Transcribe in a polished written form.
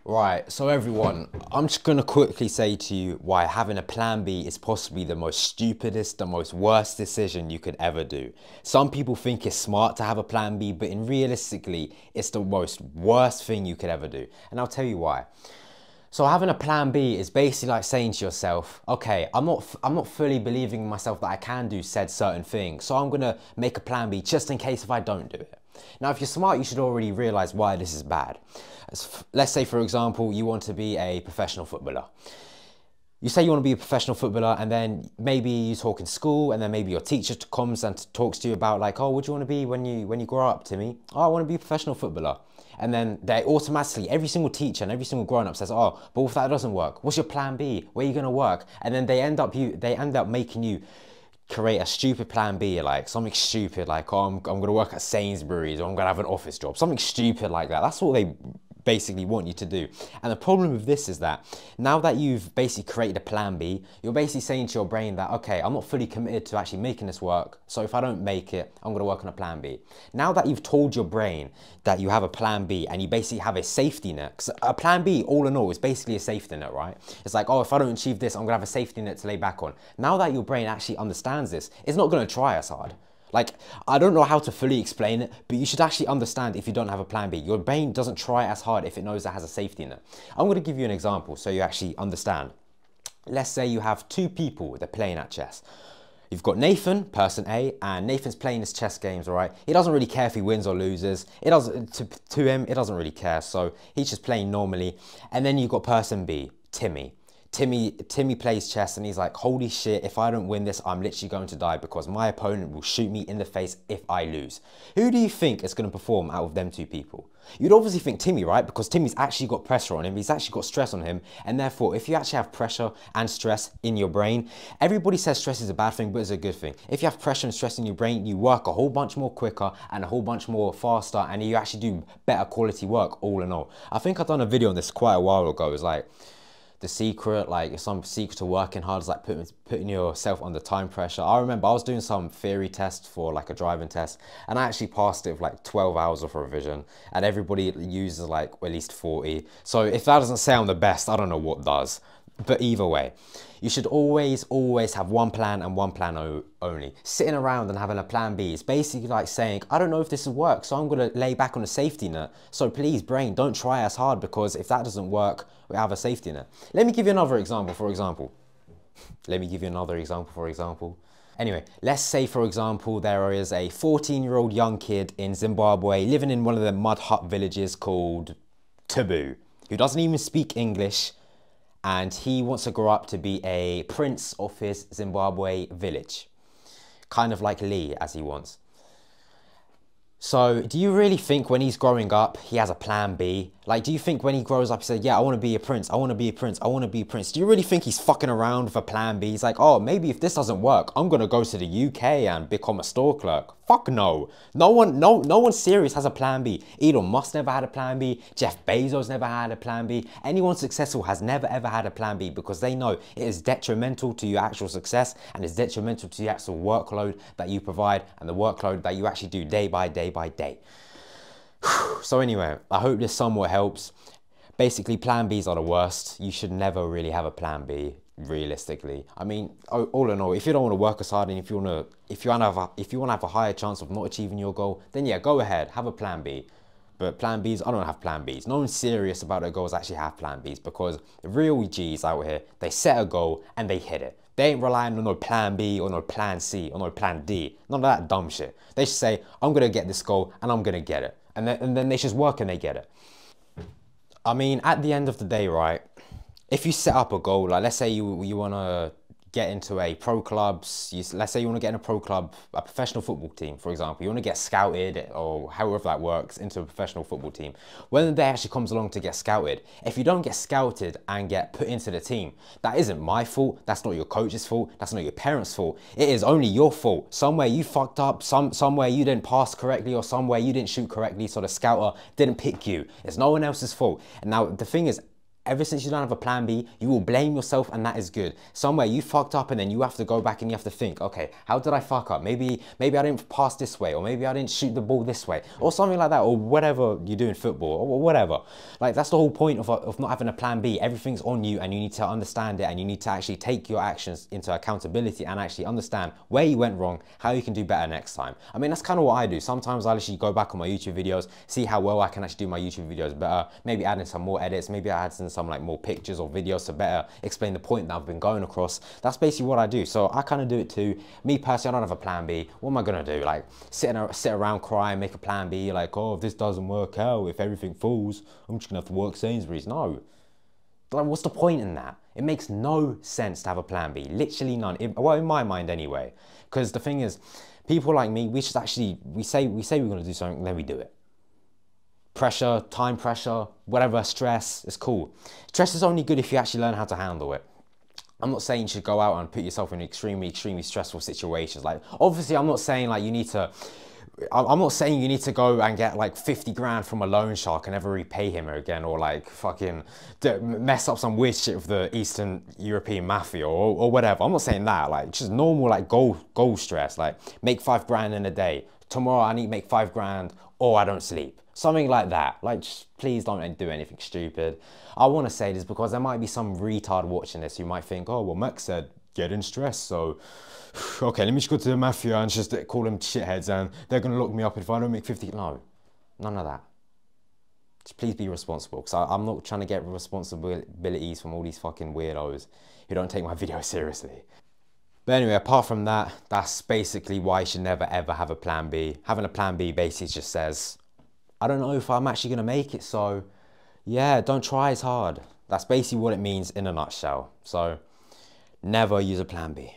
Right, so everyone, I'm just gonna quickly say to you why having a plan B is possibly the most stupidest, the most worst decision you could ever do. Some people think it's smart to have a plan B, but realistically, it's the most worst thing you could ever do. And I'll tell you why. So having a plan B is basically like saying to yourself, okay, I'm not fully believing in myself that I can do said certain thing, so I'm gonna make a plan B just in case if I don't do it. Now, if you're smart, you should already realize why this is bad. Let's say, for example, you want to be a professional footballer. You say you want to be a professional footballer, and then maybe you talk in school, and then maybe your teacher comes and talks to you about like, oh, what do you want to be when you grow up, Timmy? Oh, I want to be a professional footballer. And then they automatically, every single teacher and every single grown-up says, oh, but if that doesn't work, what's your plan B? Where are you going to work? And then they end up making you create a stupid plan B, like something stupid, like, oh, I'm going to work at Sainsbury's, or I'm going to have an office job, something stupid like that. That's what they basically want you to do. And the problem with this is that now that you've basically created a plan B, you're basically saying to your brain that, okay, I'm not fully committed to actually making this work, so if I don't make it, I'm going to work on a plan B. Now that you've told your brain that you have a plan B and you basically have a safety net, because a plan B, all in all, is basically a safety net, right? It's like, oh, if I don't achieve this, I'm going to have a safety net to lay back on. Now that your brain actually understands this, it's not going to try as hard. Like, I don't know how to fully explain it, but you should actually understand if you don't have a plan B. Your brain doesn't try as hard if it knows it has a safety net. I'm going to give you an example so you actually understand. Let's say you have two people that are playing at chess. You've got Nathan, person A, and Nathan's playing his chess games, all right? He doesn't really care if he wins or loses. It doesn't, to him, it doesn't really care, so he's just playing normally. And then you've got person B, Timmy. Timmy plays chess and he's like, holy shit, if I don't win this, I'm literally going to die because my opponent will shoot me in the face if I lose. Who do you think is going to perform out of them two people? You'd obviously think Timmy, right? Because Timmy's actually got pressure on him. He's actually got stress on him. And therefore, if you actually have pressure and stress in your brain, everybody says stress is a bad thing, but it's a good thing. If you have pressure and stress in your brain, you work a whole bunch more quicker and a whole bunch more faster, and you actually do better quality work all in all. I think I've done a video on this quite a while ago. It was like, the secret, like some secret to working hard is like putting yourself under time pressure. I remember I was doing some theory test for like a driving test, and I actually passed it with like 12 hours of revision, and everybody uses like at least 40. So if that doesn't say I'm the best, I don't know what does. But either way, you should always have one plan and one plan only. Sitting around and having a plan B is basically like saying, I don't know if this will work, so I'm going to lay back on a safety net. So please, brain, don't try as hard, because if that doesn't work, we have a safety net. Let me give you another example, for example. Anyway, let's say, for example, there is a 14-year-old young kid in Zimbabwe living in one of the mud hut villages called Taboo, who doesn't even speak English, and he wants to grow up to be a prince of his Zimbabwe village. Kind of like Lee, as he wants. So, do you really think when he's growing up, he has a plan B? Like, do you think when he grows up, he says, yeah, I want to be a prince, I want to be a prince, I want to be a prince. Do you really think he's fucking around with a plan B? He's like, oh, maybe if this doesn't work, I'm going to go to the UK and become a store clerk. Fuck no. No one serious has a plan B. Elon Musk never had a plan B. Jeff Bezos never had a plan B. Anyone successful has never ever had a plan B, because they know it is detrimental to your actual success, and it's detrimental to the actual workload that you provide and the workload that you actually do day by day by day. So anyway, I hope this somewhat helps. Basically, plan Bs are the worst. You should never really have a plan B, realistically. I mean, all in all, if you don't want to work as hard, and if you want to have a higher chance of not achieving your goal, then yeah, go ahead, have a plan B. But plan Bs, I don't have plan Bs. No one serious about their goals actually have plan Bs, because real Gs out here, they set a goal and they hit it. They ain't relying on no plan B or no plan C or no plan D. None of that dumb shit. They just say, I'm going to get this goal and I'm going to get it. And then they just work and they get it. I mean, at the end of the day, right, if you set up a goal, like let's say you want to get into a pro club, let's say you want to get in a pro club, a professional football team, for example, you want to get scouted, or however that works, into a professional football team. When the day actually comes along to get scouted, if you don't get scouted and get put into the team, that isn't my fault, that's not your coach's fault, that's not your parents' fault, it is only your fault. Somewhere you fucked up, somewhere you didn't pass correctly, or somewhere you didn't shoot correctly, so the scouter didn't pick you. It's no one else's fault. And now the thing is, ever since you don't have a plan B, you will blame yourself, and that is good. Somewhere you fucked up and then you have to go back and you have to think, okay, how did I fuck up? Maybe I didn't pass this way, or maybe I didn't shoot the ball this way, or something like that, or whatever you do in football, or whatever. Like, that's the whole point of not having a plan B. Everything's on you, and you need to understand it, and you need to actually take your actions into accountability and actually understand where you went wrong, how you can do better next time. I mean, that's kind of what I do. Sometimes I'll actually go back on my YouTube videos, see how well I can actually do my YouTube videos better, maybe add in some more edits, maybe I add in some like more pictures or videos to better explain the point that I've been going across. That's basically what I do. So I kind of do it too. Me personally, I don't have a plan B. What am I gonna do? Like sit around crying, make a plan B, like, oh, if this doesn't work out, if everything falls, I'm just gonna have to work Sainsbury's. No. Like, what's the point in that? It makes no sense to have a plan B. Literally none. Well, in my mind anyway. Because the thing is, people like me, we just actually, we say we're gonna do something, then we do it. Pressure, time pressure, whatever, stress, it's cool. Stress is only good if you actually learn how to handle it. I'm not saying you should go out and put yourself in extremely stressful situations. Like, obviously, I'm not saying like you need to go and get like 50 grand from a loan shark and never repay him again, or like fucking mess up some weird shit with the Eastern European mafia or whatever. I'm not saying that. Like, just normal like goal stress. Like, make 5 grand in a day. Tomorrow I need to make 5 grand or I don't sleep. Something like that. Like, just please don't do anything stupid. I want to say this because there might be some retard watching this who might think, oh, well, Max said get in stress, so okay, let me just go to the mafia and just call them shitheads and they're going to lock me up if I don't make 50. No, none of that. Just please be responsible, because I'm not trying to get responsibilities from all these fucking weirdos who don't take my videos seriously. But anyway, apart from that, that's basically why you should never ever have a plan B. Having a plan B basically just says, I don't know if I'm actually going to make it, so yeah, don't try as hard. That's basically what it means in a nutshell. So never use a plan B.